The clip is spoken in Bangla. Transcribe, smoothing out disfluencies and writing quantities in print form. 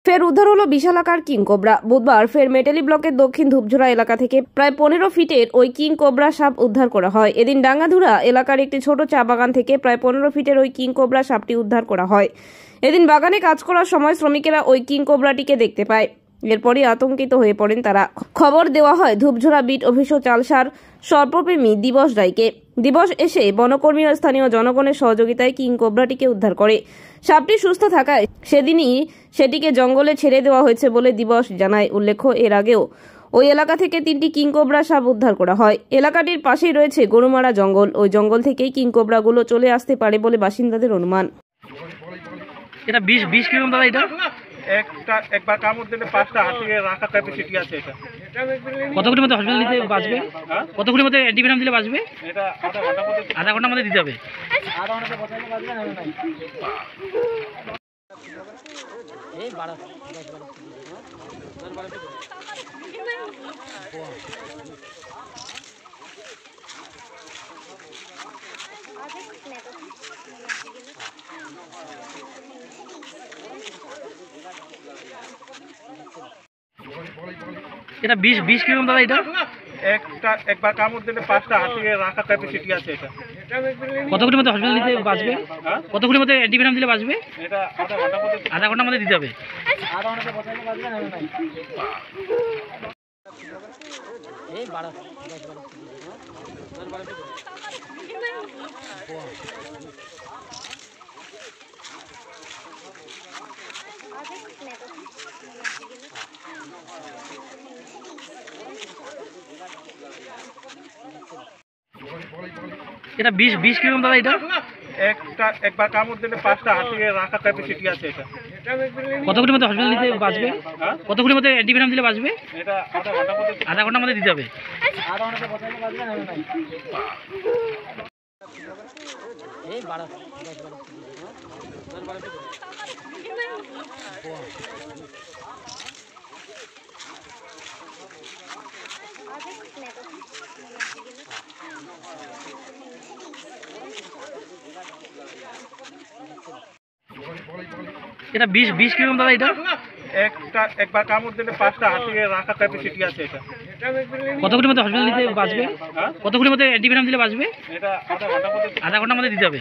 ফের উদ্ধার হলো বিশালাকার কিং কোবরা। বুধবার ফের মেটালি ব্লকের দক্ষিণ ধূপঝোড়া এলাকা থেকে প্রায় 15 ফিটের ওই কিং কোবরা সাপ উদ্ধার করা হয়। এদিন ডাঙ্গাধুরা এলাকার একটি ছোট চা বাগান থেকে প্রায় 15 ফিটের ওই কিং কোবরা সাপটি উদ্ধার করা হয়। এদিন বাগানে কাজ করার সময় শ্রমিকেরা ওই কিং কোবরাটিকে দেখতে পায়। এরপরই আতঙ্কিত হয়ে পড়েন তারা। খবর দেওয়া হয় ধূপঝোড়া বিট অফিসার চালসার সর্পপ্রেমী দিবস রায়কে। দিবস এসে বনকর্মী ও স্থানীয় জনগণের সহযোগিতায় কিং কোবরাটিকে উদ্ধার করে। সাপটি সুস্থ থাকায় সেদিনই সেটিকে জঙ্গলে ছেড়ে দেওয়া হয়েছে বলে দিবস জানায়। উল্লেখ্য, এর আগেও ওই এলাকা থেকে 3টি কিং কোবরা সাপ উদ্ধার করা হয়। এলাকাটির পাশেই রয়েছে গরুমারা জঙ্গল। ওই জঙ্গল থেকেই কিং কোবরাগুলো চলে আসতে পারে বলে বাসিন্দাদের অনুমান। এটা 20 কিলোগ্রাম দাদা। এটা একবার কামড় দিলে 5টা হাতিয়ে রাখা ক্যাপাসিটি আছে। এটা কতগুলির মধ্যে হসপিটাল দিতে বাঁচবে? কতগুলির মধ্যে অ্যান্টিভেনাম দিলে বাঁচবে? এটা আধা ঘন্টার মধ্যে দিতে হবে। এটা 20 কিলোগ্রাম দাদা। এটা একবার কামড় দিলে 5টা হাতিয়ে রাখা ক্যাপাসিটি আছে। এটা কতগুলির মধ্যে হসপিটাল দিতে বাঁচবে? কতগুলির মধ্যে অ্যান্টিভেনাম দিলে বাঁচবে? এটা আধা ঘন্টার মধ্যে দিতে হবে। এটা 20 কিলোগ্রাম দাদা। এটা একবার কামড় দিলে 5টা হাতিয়ে রাখা ক্যাপাসিটি আছে। এটা কতগুলির মধ্যে হসপিটাল দিতে বাঁচবে? কতগুলির মধ্যে অ্যান্টিভেনাম দিলে বাঁচবে? এটা আধা ঘন্টার মধ্যে দিতে হবে। এটা 20 কিলোগ্রাম দাদা। এটা একবার কামড় দিলে 5টা হাতিয়ে রাখা ক্যাপাসিটি আছে। এটা কতগুলির মধ্যে হসপিটাল দিতে বাঁচবে? কতগুলির মধ্যে অ্যান্টিভেনাম দিলে বাঁচবে? এটা আধা ঘন্টার মধ্যে দিতে হবে।